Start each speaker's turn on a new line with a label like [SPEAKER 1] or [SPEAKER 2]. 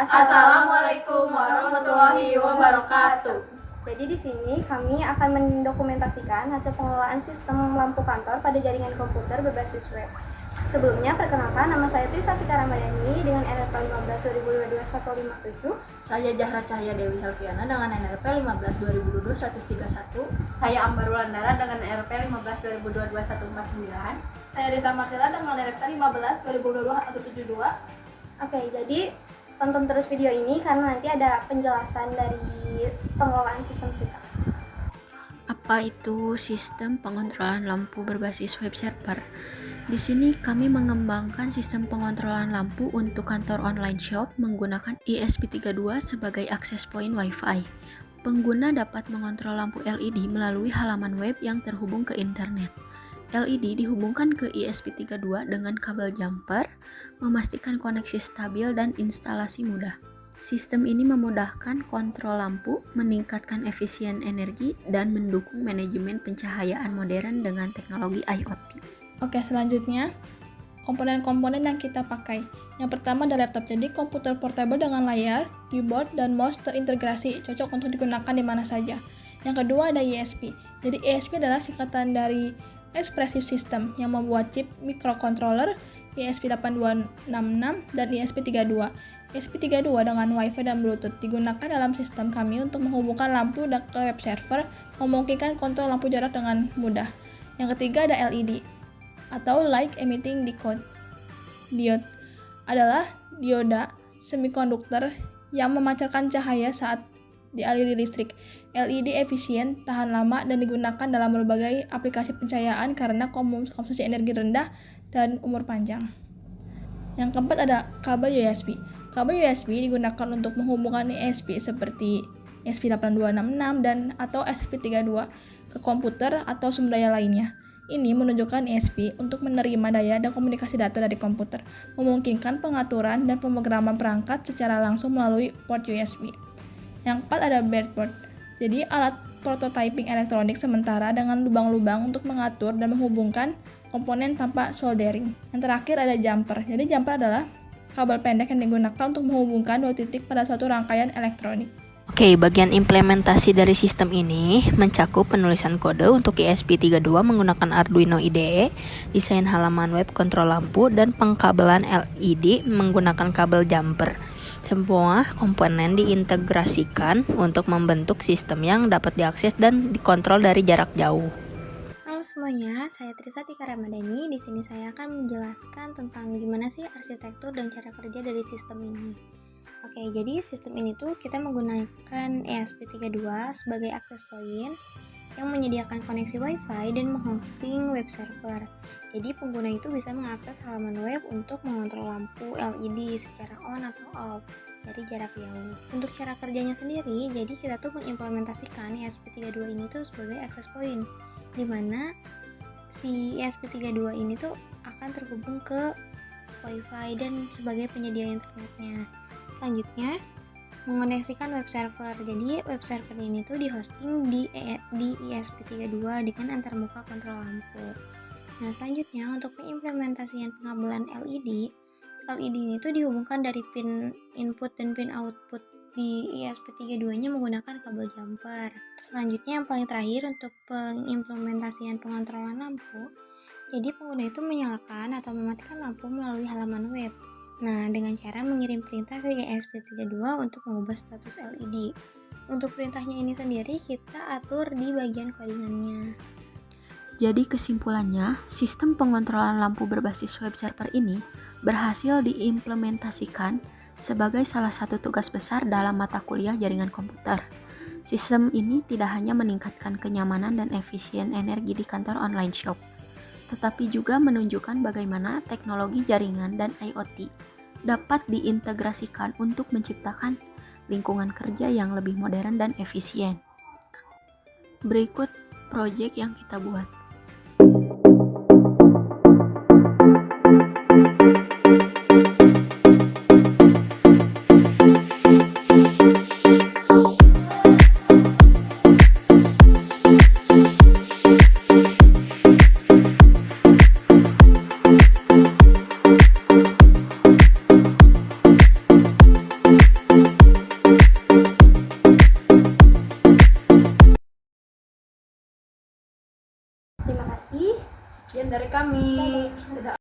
[SPEAKER 1] Assalamualaikum warahmatullahi wabarakatuh.
[SPEAKER 2] Jadi di sini kami akan mendokumentasikan hasil pengelolaan sistem lampu kantor pada jaringan komputer berbasis web. Sebelumnya, perkenalkan, nama saya Trisatika Ramadhani dengan NRP 15 2022 157.
[SPEAKER 1] Saya Jahra Cahaya Dewi Helviana dengan NRP 15 2022 131.
[SPEAKER 3] Saya Ambarul Andara dengan NRP 15 2022 149.
[SPEAKER 4] Saya Desa Marcella dengan NRP 15 2022 172.
[SPEAKER 2] Oke, jadi tonton terus video ini karena nanti ada penjelasan dari pengelolaan sistem kita.
[SPEAKER 5] Apa itu sistem pengontrolan lampu berbasis web server? Di sini kami mengembangkan sistem pengontrolan lampu untuk kantor online shop menggunakan ESP32 sebagai access point Wi-Fi. Pengguna dapat mengontrol lampu LED melalui halaman web yang terhubung ke internet. LED dihubungkan ke ESP32 dengan kabel jumper, memastikan koneksi stabil dan instalasi mudah. Sistem ini memudahkan kontrol lampu, meningkatkan efisien energi, dan mendukung manajemen pencahayaan modern dengan teknologi IoT.
[SPEAKER 4] Oke, selanjutnya komponen-komponen yang kita pakai. Yang pertama ada laptop, jadi komputer portable dengan layar, keyboard, dan mouse terintegrasi, cocok untuk digunakan di mana saja. Yang kedua ada ESP, jadi ESP adalah singkatan dari Expressive System yang membuat chip microcontroller ESP8266 dan ESP32. ESP32 dengan Wi-Fi dan Bluetooth digunakan dalam sistem kami untuk menghubungkan lampu ke web server, memungkinkan kontrol lampu jarak dengan mudah. Yang ketiga ada LED atau Light Emitting Diode. Diode adalah dioda semikonduktor yang memancarkan cahaya saat dialiri listrik. LED efisien, tahan lama, dan digunakan dalam berbagai aplikasi pencahayaan karena konsumsi energi rendah dan umur panjang. Yang keempat ada kabel USB. Kabel USB digunakan untuk menghubungkan ESP seperti ESP8266 dan atau ESP32 ke komputer atau sumber daya lainnya. Ini menunjukkan ESP untuk menerima daya dan komunikasi data dari komputer, memungkinkan pengaturan dan pemrograman perangkat secara langsung melalui port USB. Yang keempat ada breadboard, jadi alat prototyping elektronik sementara dengan lubang-lubang untuk mengatur dan menghubungkan komponen tanpa soldering. Yang terakhir ada jumper, jadi jumper adalah kabel pendek yang digunakan untuk menghubungkan dua titik pada suatu rangkaian elektronik.
[SPEAKER 5] Oke, bagian implementasi dari sistem ini mencakup penulisan kode untuk ESP32 menggunakan Arduino IDE, desain halaman web kontrol lampu, dan pengkabelan LED menggunakan kabel jumper. Semua komponen diintegrasikan untuk membentuk sistem yang dapat diakses dan dikontrol dari jarak jauh.
[SPEAKER 2] Halo semuanya, saya Trisatika Ramadhani. Di sini saya akan menjelaskan tentang gimana sih arsitektur dan cara kerja dari sistem ini. Oke, jadi sistem ini tuh kita menggunakan ESP32 sebagai access point yang menyediakan koneksi Wi-Fi dan menghosting web server. Jadi pengguna itu bisa mengakses halaman web untuk mengontrol lampu LED secara on atau off dari jarak jauh. Untuk cara kerjanya sendiri, jadi kita tuh mengimplementasikan ESP32 ini tuh sebagai access point, di mana si ESP32 ini tuh akan terhubung ke Wi-Fi dan sebagai penyedia internetnya. Selanjutnya, mengoneksikan web server. Jadi web server ini tuh dihosting di ESP32 dengan antarmuka kontrol lampu. Nah, selanjutnya untuk pengimplementasian pengabelan LED ini tuh dihubungkan dari pin input dan pin output di ESP32 nya menggunakan kabel jumper. Selanjutnya yang paling terakhir untuk pengimplementasian pengontrolan lampu. Jadi pengguna itu menyalakan atau mematikan lampu melalui halaman web. Nah, dengan cara mengirim perintah ke ESP32 untuk mengubah status LED. Untuk perintahnya ini sendiri kita atur di bagian codingannya.
[SPEAKER 5] Jadi kesimpulannya, sistem pengontrolan lampu berbasis web server ini berhasil diimplementasikan sebagai salah satu tugas besar dalam mata kuliah jaringan komputer. Sistem ini tidak hanya meningkatkan kenyamanan dan efisien energi di kantor online shop, tetapi juga menunjukkan bagaimana teknologi jaringan dan IoT dapat diintegrasikan untuk menciptakan lingkungan kerja yang lebih modern dan efisien. Berikut proyek yang kita buat.
[SPEAKER 3] Sekian dari kami. Dadah.